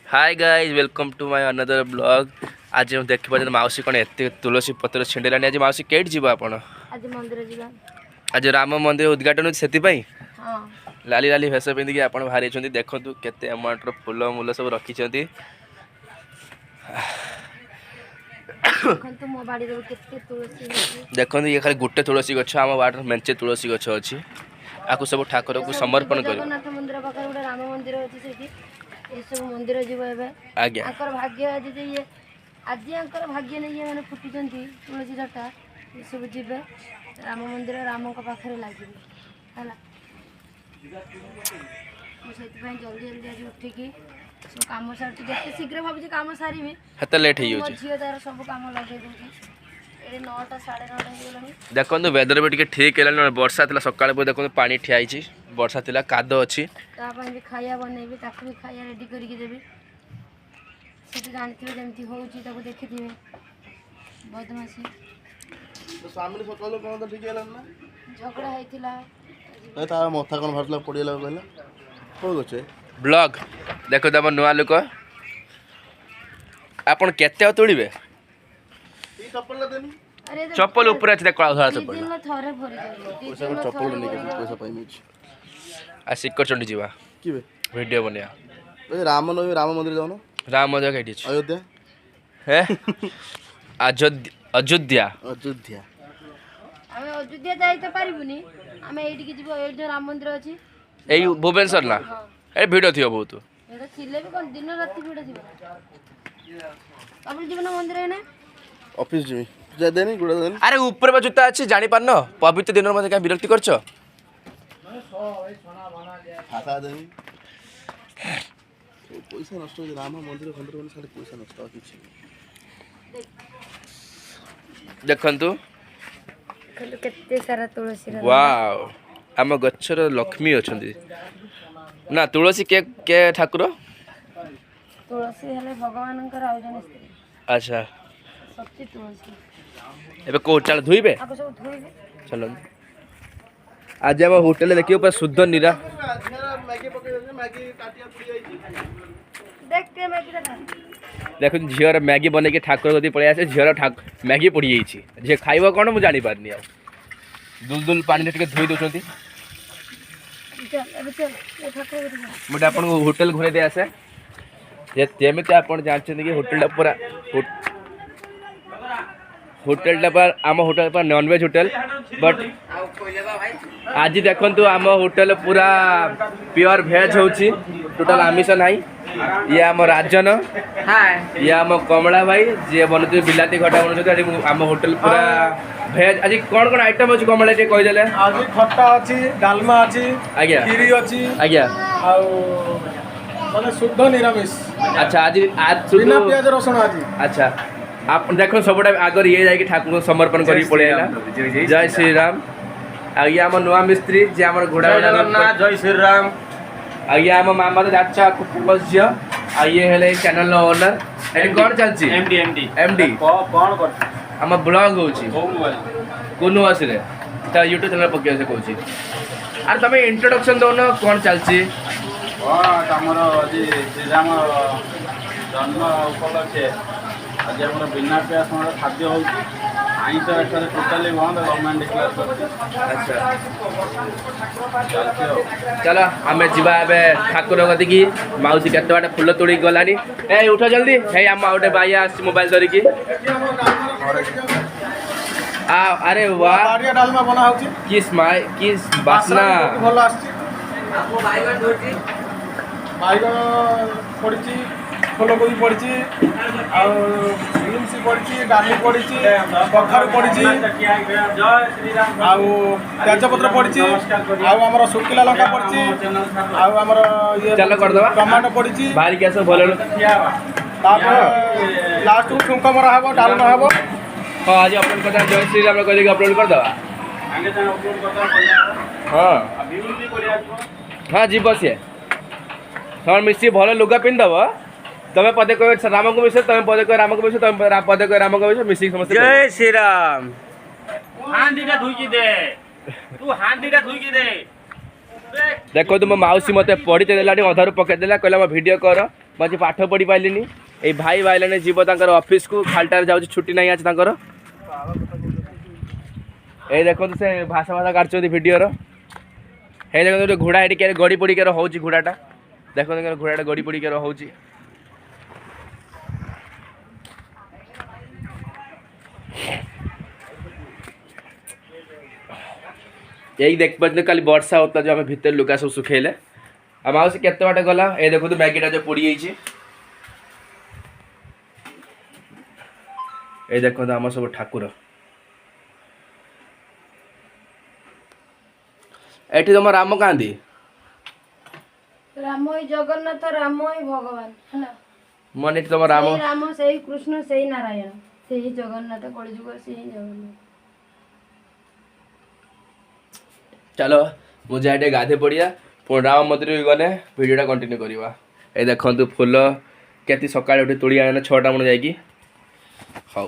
Hi guys welcome to my another blog. आज हम देख पारे माउसी कौन एत तुलसी पत्र छिंडेलानी। आज माउसी केट जीव आप आज मंदिर जीवा। आज राम मंदिर उद्घाटन से हाँ लाली लाली भेष पिंधिकी आप बाहरी देखु केते अमाउंटर फूल मूल सब रखी देखो ये खाली गोटे तुलसी गछ आम बाटर मेंचे तुलसी गछ अच्छी आपको सब ठाकुर को समर्पण कर जगन्नाथ मंदिर पाखे गोटे राम मंदिर अच्छी से ये सब मंदिर जीव आज्ञा आकर भाग्य आज ये आज आंकर भाग्य नहीं मैंने फुटी तुलसी जटा ये सब जीवे राम मंदिर राम पाखे लगे है जल्दी जल्दी आज उठिकी सब कम सारी जिते शीघ्र भावी कम सारी हेते लेट झील तार सब कम लगे दूसरी 9टा 9:30 देखो वेदर भी ठीक है वर्षा था सकाल देखो पानी ठियाई वर्षा था काद अच्छी भी खाया बनैबी ताकू भी खाया रेडी करके देबी से जानते जमी हो देखिए बदमाशी तो सामने सकाल कौन तो ठीक है ना झगड़ा होइतिला ए ता मथा कोन भरला पड़िला कहला हो गछे ब्लॉग देखो तम नुआ लोक आपन केते तोड़िबे ई चप्पल देनी अरे चप्पल ऊपर अछि देखो धरा चप्पल दिन थरे भरी जाई पैसा चप्पल नहीं के पैसा पाई मीच आ सिक्कर चंडी जीवा की बे वीडियो बनिया ए राम मंदिर जाओ ना राम मंदिर कैठी अयोध्या है अयोध्या अयोध्या हमें अयोध्या जाई तो पारिबुनी हमें एठी के जीवो एठी राम मंदिर अछि ए भुवनेश्वर ना ए वीडियो थियो बहुत एटा थिले भी कोन दिन राति भिड़ थिबो अपन जीवन मंदिर है ना ऑफिस जी जा देनी गुड़ा देनी अरे ऊपर में जूता अच्छी जानी पार न पवित्र दिन में क्या विरक्ति करछ खाता देनी पैसा नष्ट हो राम मंदिर खंडर में सारे पैसा नष्ट हो किछि देखंतु केते सारा तुलसी वाओ आम गच्छर लक्ष्मी अछंती ना तुलसी के ठाकुर तुलसी हेले भगवानकर आयोजन स्त्री अच्छा सच्ची तुलसी एबे को चल धुइबे आको सब धोइबे चलो आज हम होटल देखियो पर शुद्ध निरा मैगी पके मैगी काटिया पुड़ी आइछि देखते मैगी दा देखो झीर मैगी बने के ठाकुर गति पड़े आसे झीर मैगी पड़ी जाइछि जे खाइबो कोन मु जानि पारनी आ दुलदुल पानी टे धोई दोछंती चल अबे चल ए ठाकुर गति मुझे आपन होटल घुरे दे आसे जे तेमिति आपन जानछन कि होटल पूरा होटल पर आम होटल पर नॉनवेज होटल बट आज देखंतु आम होटल पूरा प्योर वेज होची टोटल आमिष नाही ये आम राजन ये आम कमला भाई जे बनते बिलाती घटा बनते आम होटल पूरा वेज आज कौन कौन आइटम अच्छी कमला टे कहि देले आज खट्टा अच्छी डालमा अच्छी आज्ञा खीरी अच्छी आज्ञा माने शुद्ध निरामिष अच्छा आज आज बिना प्याज रसुण आज अच्छा आप देखो सबटा आगर ये जाके ठाकुर को समर्पण करी पड़ेला जय श्री राम आगे आम नुआ मिस्त्री जे आम घोड़ा जय श्री राम आगे आम मामा तो जाचा कुपस झियो आ ये हेले चैनल ओनर एडी कोन चलची एमडी कौन कर आम ब्लॉग होची कोनु आसरे ता YouTube चैनल पके से कहूची आर तमे इंट्रोडक्शन दो न कोन चलची हमर आज श्री राम जन्म उपलक्षे आज हमर बिना प्याज खाद्य होची आइंस एकर टोटली बंद गवर्नमेंट डिक्लेयर अच्छा चलो आम जीवा एबे ठाकुर गति की माउसी केते बाटे फूल तोड़ी गलानी ए उठ जल्दी हे आम गोटे बाइया आसी मोबाइल धरी की आ अरे वाह बाड़िया डालमा बना होची किस बासना भल आछि आपो बाइगन धोची बाइगन पड़ची फूलकोबी पड़ची आ बीन्स पड़ची डाली पड़ची कखारू पड़ची आ तेजपत्र पड़ची आ हमर सुकिला लंका पड़ची आ हमर ये चलो कर दवा टमाटो पड़ची बाहर के सब भलो तापर लास्ट को ठुमका मरा हबो डालमा हबो हां आज अपलोड करता जय श्री राम कह के अपलोड कर दवा आगे जान अपलोड करता हां अभी भी करिया आछो हां जी बस ये तोर मिस्त्री भलो लुगा पिन दवा तमे पदे कह राम को मिसे तमे पदे कह राम को मिसे तमे पदे कह राम को मिसे मिसी समस्त जय श्री राम हांडीटा धुई दे तू हांडीटा धुई दे देखो तुम माउसी मत पढ़ी देला अधारू पकईदेला कहला भिडियो कर मुझे पाठ पढ़ी पाइलिनी ये भाई भाईलाने जीव तांकर ऑफिस को खालटार जाउछ छुट्टी नहीं आज तांकर ए देखो से भाषा भाषा काटछथि वीडियो रो हे देखो घोड़ा एटी के गड़ी पड़ी के होउची घोड़ाटा देखो घोड़ाटा गड़ी पड़ी के होउची यही देख पाते खाली वर्षा होता जो आम भीतर लुगा सब सुखेले आ माउसी केते बाटे गला ए देखो तो मैगीटा जो पोड़ी जाइए ए देखो तो आम सब ठाकुर एठी तुम राम कांदी राम ही जगन्नाथ राम ही भगवान है ना मन एठी तुम राम सेही राम सेही कृष्ण सेही नारायण सेही जगन्नाथ कलिजुग सेही जगन्नाथ चलो मुझे आटे गाधे पड़िया पुणी राम मंदिर भी गले भिडियोटा कंटिन्यू करवा ए देखु फुल केती सकाଳେ उठी तोड़ी आने 6टा मन जाइकी हौ